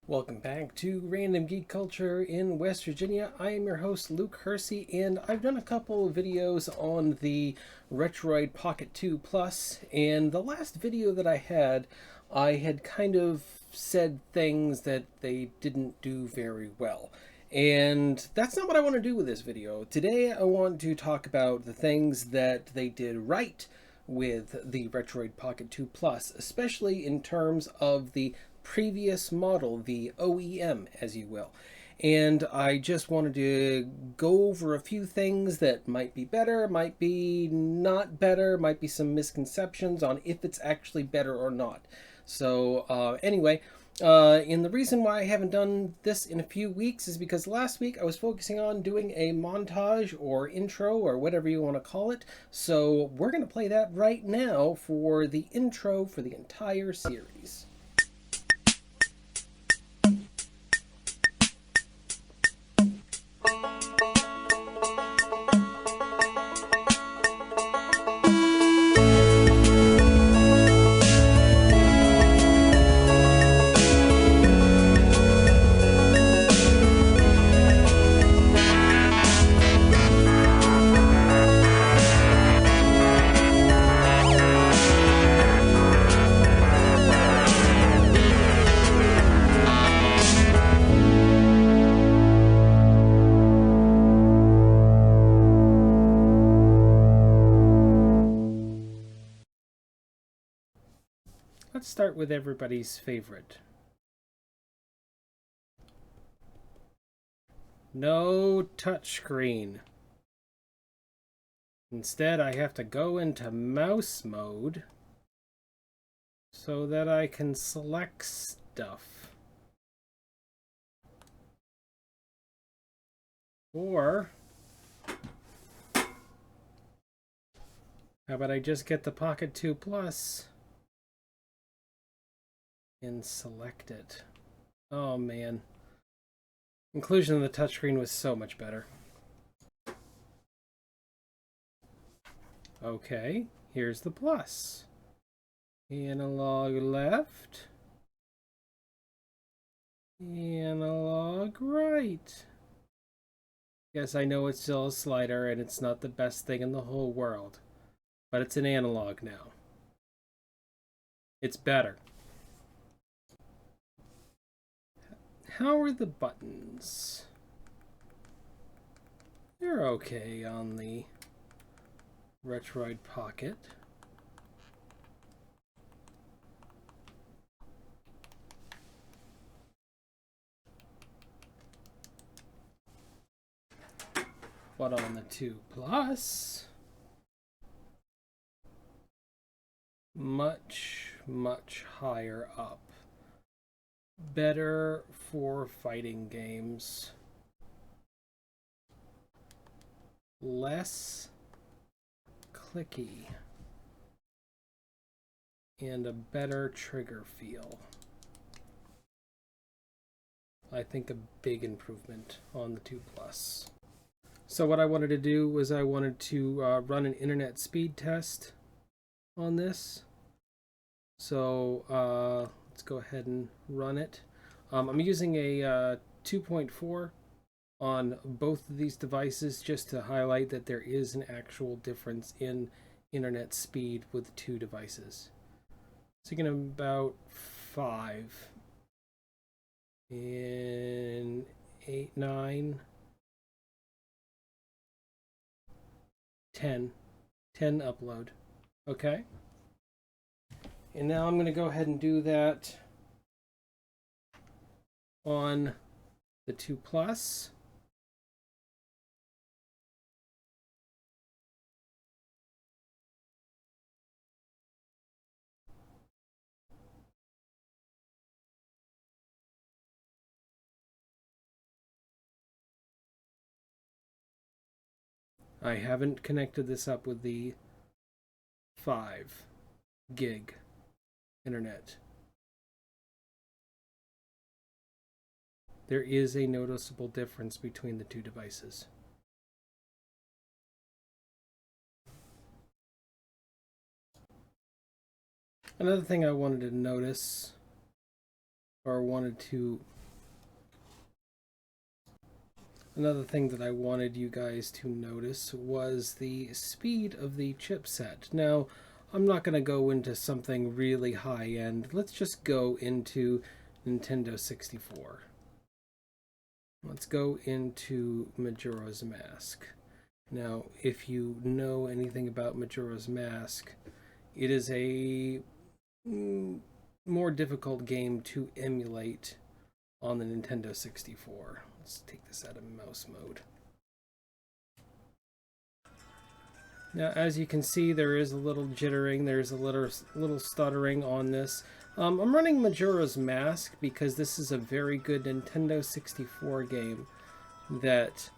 Welcome back to Random Geek Culture in West Virginia. I am your host, Luke Hersey, and I've done a couple of videos on the Retroid Pocket 2 Plus, and the last video that I had kind of said things that they didn't do very well. And that's not what I want to do with this video. Today I want to talk about the things that they did right with the Retroid Pocket 2 Plus, especially in terms of the previous model, the OEM, as you will. And I just wanted to go over a few things that might be better, might be not better, might be some misconceptions on if it's actually better or not. So anyway, and the reason why I haven't done this in a few weeks is because last week I was focusing on doing a montage or intro or whatever you want to call it. So we're going to play that right now for the intro for the entire series. Let's start with everybody's favorite. No touchscreen. Instead, I have to go into mouse mode so that I can select stuff. Or, how about I just get the Pocket 2 Plus and select it? Oh man. Inclusion of the touchscreen was so much better. Okay, here's the plus. Analog left. Analog right. Yes, I know it's still a slider and it's not the best thing in the whole world, but it's an analog now. It's better. How are the buttons? They're okay on the Retroid Pocket. But on the 2 Plus, much higher up. Better for fighting games. Less clicky. And a better trigger feel. I think a big improvement on the 2 Plus. So what I wanted to do was I wanted to run an internet speed test on this. So let's go ahead and run it. I'm using a 2.4 on both of these devices just to highlight that there is an actual difference in internet speed with the two devices. Thinking about 5 and 8, 9, 10 upload. Okay. And now I'm going to go ahead and do that on the 2 Plus. I haven't connected this up with the 5 gig internet. There is a noticeable difference between the two devices. Another thing I wanted to notice, or wanted to Another thing that I wanted you guys to notice was the speed of the chipset. Now, I'm not going to go into something really high-end. Let's just go into Nintendo 64. Let's go into Majora's Mask. Now, if you know anything about Majora's Mask, it is a more difficult game to emulate on the Nintendo 64. Let's take this out of mouse mode. Now, as you can see, there is a little jittering, there's a little stuttering on this. I'm running Majora's Mask because this is a very good Nintendo 64 game that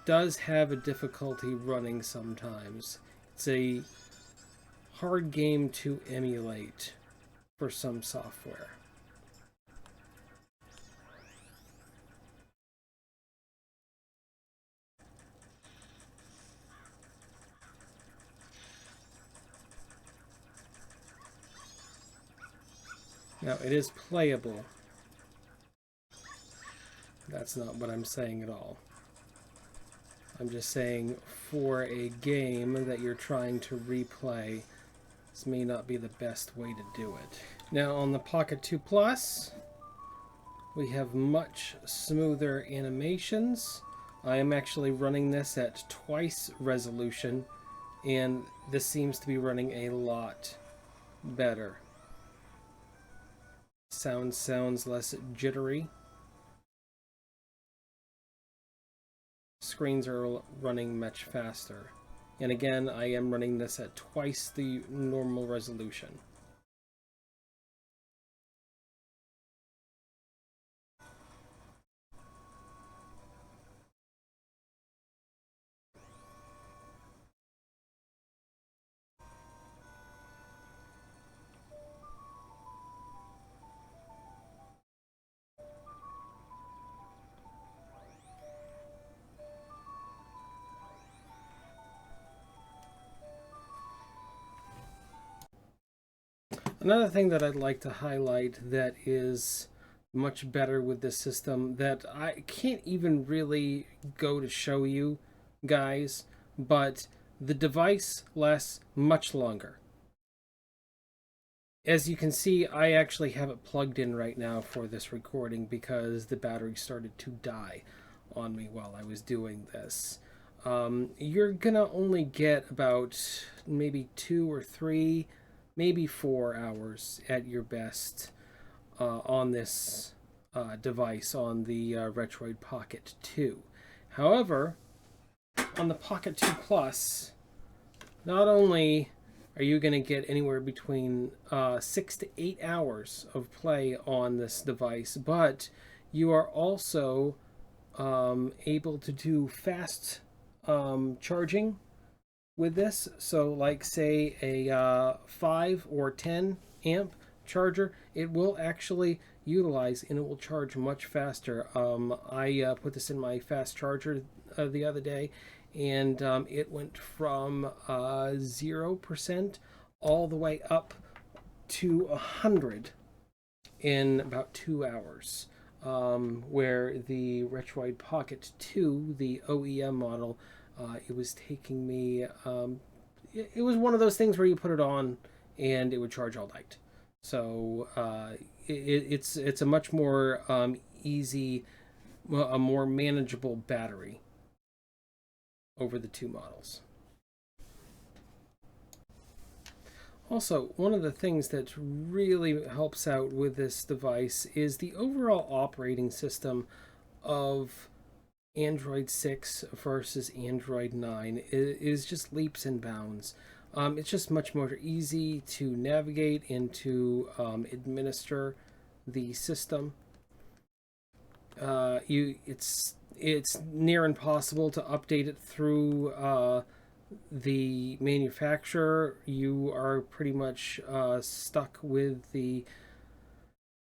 does have a difficulty running sometimes. It's a hard game to emulate for some software. Now, it is playable. That's not what I'm saying at all. I'm just saying for a game that you're trying to replay, this may not be the best way to do it. Now, on the Pocket 2 Plus, we have much smoother animations. I am actually running this at twice resolution, and this seems to be running a lot better. Sounds less jittery. Screens are running much faster. And again, I am running this at twice the normal resolution. Another thing that I'd like to highlight that is much better with this system that I can't even really go to show you guys, but the device lasts much longer. As you can see, I actually have it plugged in right now for this recording because the battery started to die on me while I was doing this. You're gonna only get about maybe 2 or 3, maybe 4 hours at your best on this device, on the Retroid Pocket 2. However, on the Pocket 2 Plus, not only are you going to get anywhere between 6 to 8 hours of play on this device, but you are also able to do fast charging with this. So like say a 5 or 10 amp charger, it will actually utilize and it will charge much faster. I put this in my fast charger the other day, and it went from 0% all the way up to 100 in about 2 hours. Where the Retroid Pocket 2, the OEM model, it was taking me, it was one of those things where you put it on and it would charge all night. So it's a much more easy, a more manageable battery over the two models. Also, one of the things that really helps out with this device is the overall operating system of Android 6 versus Android 9 is just leaps and bounds. It's just much more easy to navigate and to administer the system. It's near impossible to update it through the manufacturer. You are pretty much stuck with the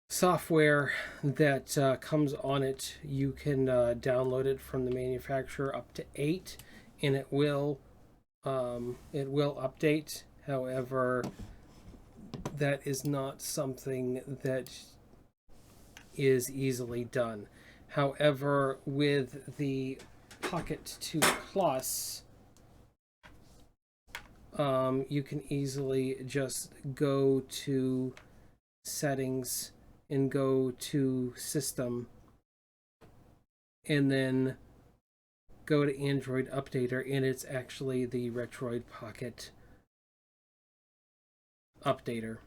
software that comes on it. You can download it from the manufacturer up to 8, and it will update. However, that is not something that is easily done. However, with the Pocket 2 Plus, you can easily just go to settings and go to system and then go to Android Updater, and it's actually the Retroid Pocket Updater,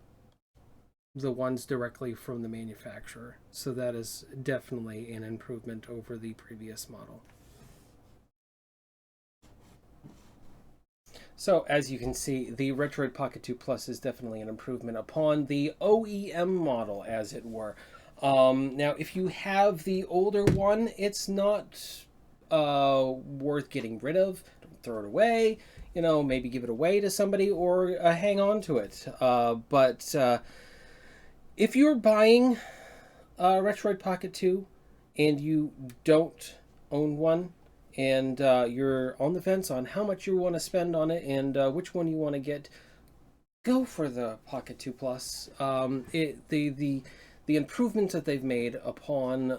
the ones directly from the manufacturer. So that is definitely an improvement over the previous model. So as you can see, the Retroid Pocket 2 Plus is definitely an improvement upon the OEM model, as it were. Now, if you have the older one, it's not worth getting rid of. Don't throw it away. You know, maybe give it away to somebody or hang on to it. But if you're buying Retroid Pocket 2 and you don't own one, and you're on the fence on how much you want to spend on it and which one you want to get, go for the Pocket 2 Plus. The improvements that they've made upon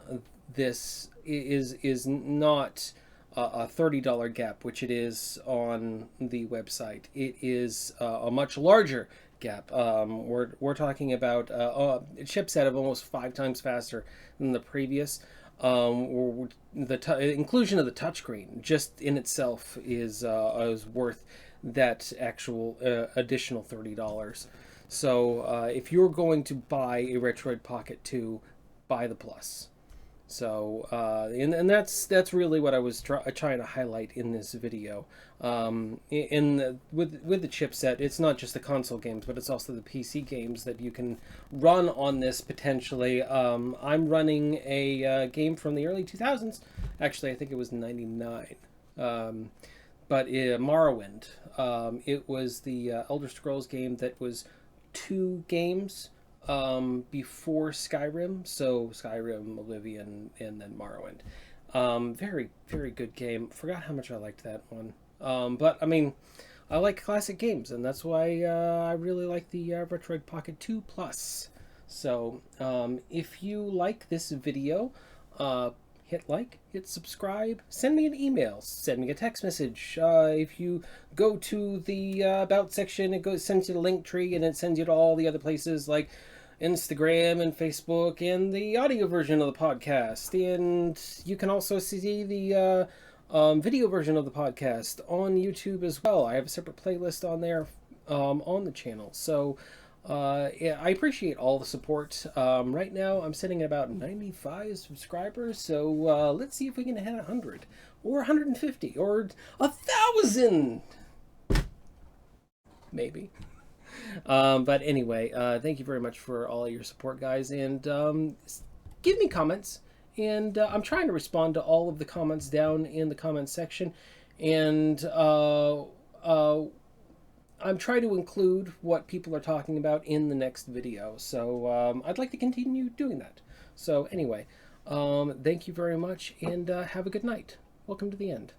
this is not a $30 gap, which it is on the website. It is a much larger gap. We're talking about a chipset of almost 5 times faster than the previous. The inclusion of the touchscreen just in itself is worth that actual additional $30. So if you're going to buy a Retroid Pocket 2, buy the Plus. So and that's really what I was trying to highlight in this video. With the chipset, it's not just the console games, but it's also the PC games that you can run on this potentially. I'm running a game from the early 2000s. Actually, I think it was 99. But Morrowind. It was the Elder Scrolls game that was 2 games before Skyrim. So Skyrim, Oblivion, and then Morrowind. Very, very good game. Forgot how much I liked that one. But I mean, I like classic games, and that's why I really like the Retroid Pocket 2 Plus. So if you like this video, hit like, hit subscribe, send me an email, send me a text message. If you go to the About section, it sends you the link tree, and it sends you to all the other places like Instagram and Facebook and the audio version of the podcast. And you can also see the video version of the podcast on YouTube as well. I have a separate playlist on there on the channel. So yeah, I appreciate all the support. Right now I'm sitting at about 95 subscribers, so let's see if we can hit 100 or 150 or 1,000 maybe. But anyway, thank you very much for all your support, guys, and give me comments, and I'm trying to respond to all of the comments down in the comments section, and I'm trying to include what people are talking about in the next video, so I'd like to continue doing that. So anyway, thank you very much, and have a good night. Welcome to the end.